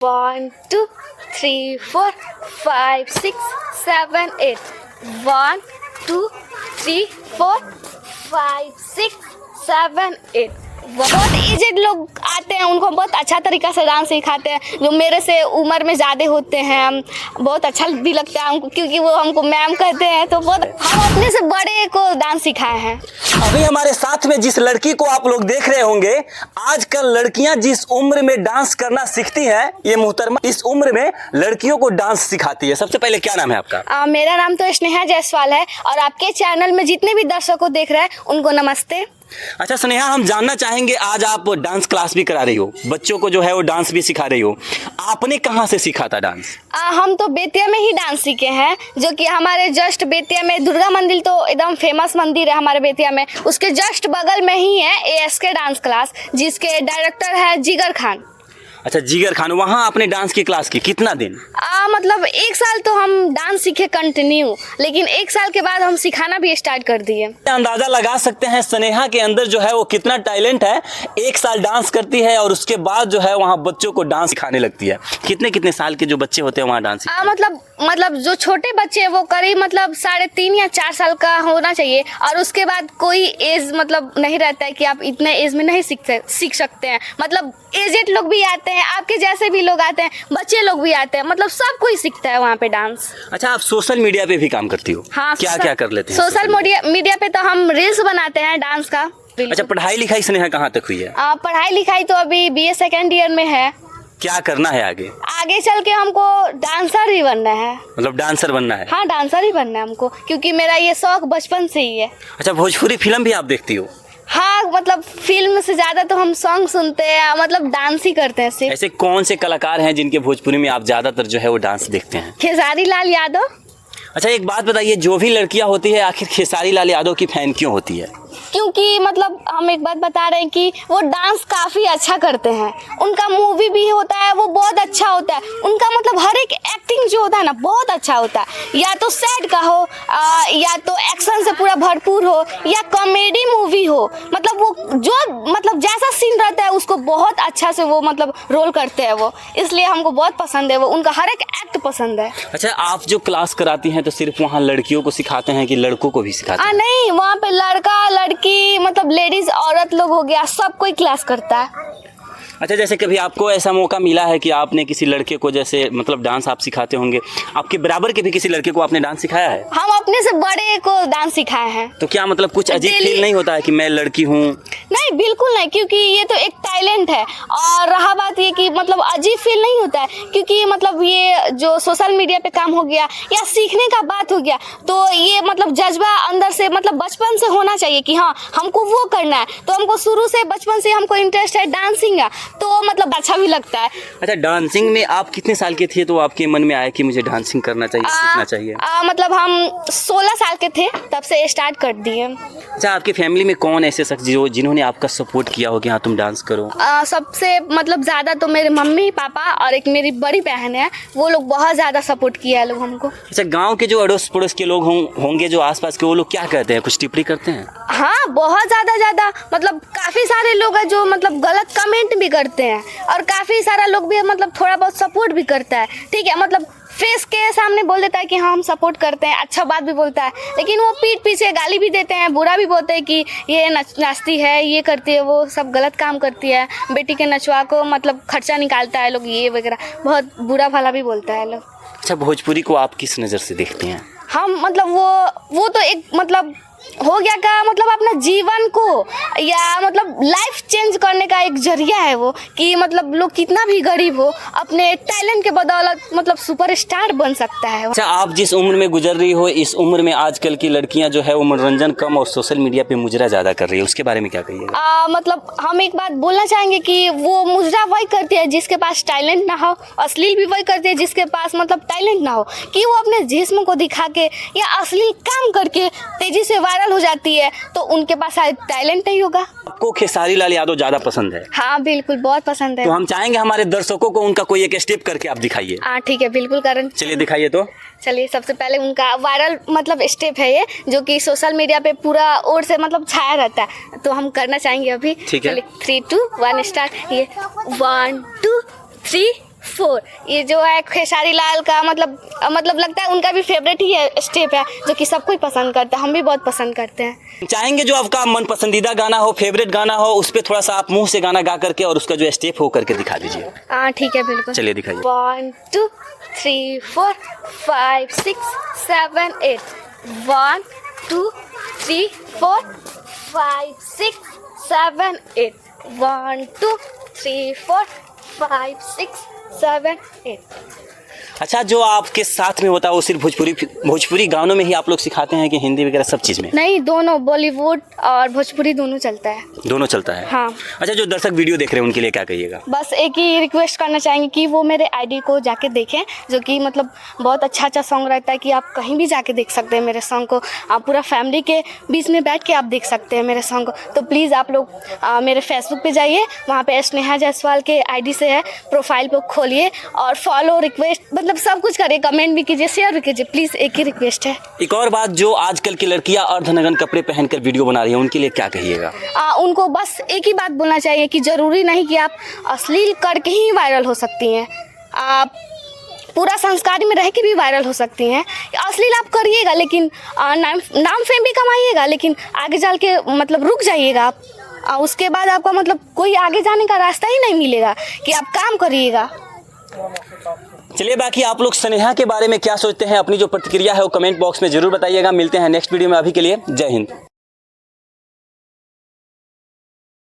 1 2 3 4 5 6 7 8 1 2 3 4 5 6 7 8 बहुत एजेड लोग आते हैं, उनको बहुत अच्छा तरीका से डांस सिखाते हैं। जो मेरे से उम्र में ज़्यादा होते हैं, बहुत अच्छा भी लगता है हमको, क्योंकि वो हमको मैम कहते हैं। तो बहुत हम अपने से बड़े को डांस सिखाए हैं। अभी हमारे साथ में जिस लड़की को आप लोग देख रहे होंगे, आजकल लड़कियां जिस उम्र में डांस करना सीखती हैं, ये मोहतरमा इस उम्र में लड़कियों को डांस सिखाती है। सबसे पहले क्या नाम है आपका? मेरा नाम तो स्नेहा जायसवाल है, और आपके चैनल में जितने भी दर्शकों देख रहे हैं उनको नमस्ते। अच्छा स्नेहा, हम जानना चाहेंगे, आज आप डांस क्लास भी करा रही हो, बच्चों को जो है वो डांस भी सिखा रही हो, आपने कहाँ से सीखा था डांस? हम तो बेतिया में ही डांस सीखे हैं, जो कि हमारे जस्ट बेतिया में दुर्गा मंदिर तो एकदम फेमस मंदिर है हमारे बेतिया में, उसके जस्ट बगल में ही है ASK डांस क्लास, जिसके डायरेक्टर है जिगर खान। अच्छा, जिगर खान, वहाँ आपने डांस की क्लास की कितना दिन? मतलब 1 साल तो हम डांस सीखे कंटिन्यू, लेकिन 1 साल के बाद हम सिखाना भी स्टार्ट कर दिए। अंदाजा लगा सकते हैं स्नेहा के अंदर जो है वो कितना टैलेंट है। 1 साल डांस करती है और उसके बाद जो है वहाँ बच्चों को डांस सिखाने लगती है। कितने साल के जो बच्चे होते हैं वहाँ डांस मतलब जो छोटे बच्चे वो करीब 3.5 या 4 साल का होना चाहिए, और उसके बाद कोई एज नहीं रहता है कि आप इतने एज में नहीं सीख सकते हैं। एजेड लोग भी आते हैं, आपके जैसे भी लोग आते हैं, बच्चे लोग भी आते हैं, सब कोई सीखता है वहाँ पे डांस। अच्छा, आप सोशल मीडिया पे भी काम करती हो? हाँ, क्या कर लेते हैं सोशल मीडिया पे? तो हम रील्स बनाते हैं डांस का। अच्छा, पढ़ाई लिखाई स्नेहा कहाँ तक हुई है? पढ़ाई लिखाई तो अभी BA सेकेंड ईयर में है। क्या करना है आगे? आगे चल के हमको डांसर ही बनना है। डांसर बनना है? हाँ, डांसर ही बनना है हमको, क्योंकि मेरा ये शौक बचपन से ही है। अच्छा, भोजपुरी फिल्म भी आप देखती हो? हाँ, फिल्म से ज्यादा तो हम सॉन्ग सुनते हैं, डांस ही करते हैं सिर्फ। ऐसे कौन से कलाकार हैं जिनके भोजपुरी में आप ज्यादातर जो है वो डांस देखते हैं? खेसारी लाल यादव। अच्छा, एक बात बताइए, जो भी लड़कियां होती है आखिर खेसारी लाल यादव की फैन क्यों होती है? क्योंकि हम एक बात बता रहे हैं कि वो डांस काफ़ी अच्छा करते हैं। उनका मूवी भी होता है, वो बहुत अच्छा होता है। उनका हर एक एक्टिंग जो होता है ना, बहुत अच्छा होता है। या तो सैड का हो, या तो एक्शन से पूरा भरपूर हो, या कॉमेडी मूवी हो। वो जो जैसा सीन रहता है उसको बहुत अच्छा से वो रोल करते हैं वो, इसलिए हमको बहुत पसंद है वो, उनका हर एक एक्ट पसंद है। अच्छा, आप जो क्लास कराती हैं तो सिर्फ वहाँ लड़कियों को सिखाते हैं कि लड़कों को भी सिखाते हैं? नहीं, वहाँ पे लड़का लड़की लेडीज औरत लोग हो गया, सब कोई क्लास करता है। अच्छा, जैसे कभी आपको ऐसा मौका मिला है कि आपने किसी लड़के को, जैसे डांस आप सिखाते होंगे, आपके बराबर के भी किसी लड़के को आपने डांस सिखाया है? हम अपने से बड़े को डांस सिखाए हैं। तो क्या कुछ अजीब फील नहीं होता है कि मैं लड़की हूँ? नहीं, बिल्कुल नहीं, क्योंकि ये तो एक टैलेंट है। और रहा बात ये कि अजीब फील नहीं होता है, क्योंकि ये जो सोशल मीडिया पे काम हो गया या सीखने का बात हो गया, तो ये जज्बा अंदर से बचपन से होना चाहिए कि हाँ हमको वो करना है। तो हमको शुरू से बचपन से हमको इंटरेस्ट है डांसिंग का, तो अच्छा भी लगता है। अच्छा, डांसिंग में आप कितने साल के थे तो आपके मन में आया कि मुझे डांसिंग करना चाहिए, सीखना चाहिए? हम 16 साल के थे, तब से स्टार्ट कर दिए। अच्छा, आपके फैमिली में कौन ऐसे शख्स जिन्होंने आपका सपोर्ट किया हो कि हाँ तुम डांस करो? सबसे ज़्यादा तो मेरे मम्मी पापा और एक मेरी बड़ी बहन है, वो लोग बहुत ज़्यादा सपोर्ट किया है लोग हमको। अच्छा, गांव के जो अड़ोस पड़ोस के लोग होंगे जो आसपास के, वो लोग क्या कहते हैं, कुछ टिप्पणी करते हैं? हाँ, बहुत ज़्यादा काफ़ी सारे लोग हैं जो गलत कमेंट भी करते हैं, और काफ़ी सारा लोग भी थोड़ा बहुत सपोर्ट भी करता है। ठीक है, फेस के सामने बोल देता है कि हाँ हम सपोर्ट करते हैं, अच्छा बात भी बोलता है, लेकिन वो पीठ पीछे गाली भी देते हैं, बुरा भी बोलते हैं कि ये नाचती है, ये करती है, वो सब गलत काम करती है, बेटी के नचवा को खर्चा निकालता है लोग, ये वगैरह बहुत बुरा भला भी बोलता है लोग। अच्छा, भोजपुरी को आप किस नज़र से देखते हैं? हम वो तो एक हो गया का अपना जीवन को या लाइफ चेंज करने का एक जरिया है वो, कि लोग कितना भी गरीब हो अपने टैलेंट के बदौलत सुपरस्टार बन सकता है। अच्छा, आप जिस उम्र में गुजर रही हो, इस उम्र में आजकल की लड़कियां जो है वो मनोरंजन कम और सोशल मीडिया पे मुजरा ज़्यादा कर रही है, उसके बारे में क्या कहिएगा? हम एक बात बोलना चाहेंगे कि वो मुजरा वही करती है जिसके पास टैलेंट ना हो, अश्लील भी वही करती है जिसके पास टैलेंट ना हो, कि वो अपने जिस्म को दिखा के या अश्लील काम करके तेजी से वायरल हो जाती है, तो उनके पास शायद टैलेंट नहीं होगा। आपको खेसारी लाल यादव ज्यादा पसंद है? हाँ बिल्कुल, बहुत पसंद है। तो हम चाहेंगे हमारे दर्शकों को उनका कोई एक स्टेप करके आप दिखाइए। हाँ ठीक है, बिल्कुल करण। चलिए दिखाइए। तो चलिए, सबसे पहले उनका वायरल स्टेप है ये, जो कि सोशल मीडिया पे पूरा ओर से छाया रहता है, तो हम करना चाहेंगे अभी। ठीक है, 3 2 1 स्टार्ट। ये 1 2 3 4। ये जो है खेसारी लाल का मतलब लगता है उनका भी फेवरेट ही है स्टेप है, जो कि सबको ही पसंद करता है, हम भी बहुत पसंद करते हैं। चाहेंगे जो आपका मन पसंदीदा गाना हो, फेवरेट गाना हो, उस पर थोड़ा सा आप मुंह से गाना गा करके और उसका जो स्टेप हो करके दिखा दीजिए। हाँ ठीक है, बिल्कुल। चलिए दिखाइए। 1 2 3 4 5 6 7 8। 1 2 3 4 5 6 7 8। 1 2 3 4 5 6 7 8। अच्छा, जो आपके साथ में होता है वो सिर्फ भोजपुरी गानों में ही आप लोग सिखाते हैं कि हिंदी वगैरह सब चीज़ में? नहीं, दोनों, बॉलीवुड और भोजपुरी दोनों चलता है। दोनों चलता है। हाँ। अच्छा, जो दर्शक वीडियो देख रहे हैं उनके लिए क्या कहिएगा? बस एक ही रिक्वेस्ट करना चाहेंगे कि वो मेरे आईडी को जाके देखें, जो कि मतलब बहुत अच्छा सॉन्ग रहता है कि आप कहीं भी जाके देख सकते हैं मेरे सॉन्ग को। आप पूरा फैमिली के बीच में बैठ के आप देख सकते हैं मेरे सॉन्ग को। तो प्लीज़ आप लोग मेरे फेसबुक पे जाइए, वहाँ पे स्नेहा जायसवाल के आईडी से है, प्रोफाइल पे खोलिए और फॉलो, रिक्वेस्ट, मतलब सब कुछ करिए, कमेंट भी कीजिए, शेयर भी कीजिए, प्लीज़ एक ही रिक्वेस्ट है। एक और बात, जो आजकल की लड़कियां अर्धनग्न कपड़े पहनकर वीडियो बना रही हैं उनके लिए क्या कहिएगा? उनको बस एक ही बात बोलना चाहिए कि ज़रूरी नहीं कि आप अश्लील करके ही वायरल हो सकती हैं, आप पूरा संस्कारी में रह के भी वायरल हो सकती हैं। अश्लील आप करिएगा लेकिन नाम फेम भी कमाइएगा, लेकिन आगे चल के मतलब रुक जाइएगा आप, उसके बाद आपका मतलब कोई आगे जाने का रास्ता ही नहीं मिलेगा कि आप काम करिएगा। चलिए, बाकी आप लोग स्नेहा के बारे में क्या सोचते हैं, अपनी जो प्रतिक्रिया है वो कमेंट बॉक्स में जरूर बताइएगा। मिलते हैं नेक्स्ट वीडियो में, अभी के लिए जय हिंद।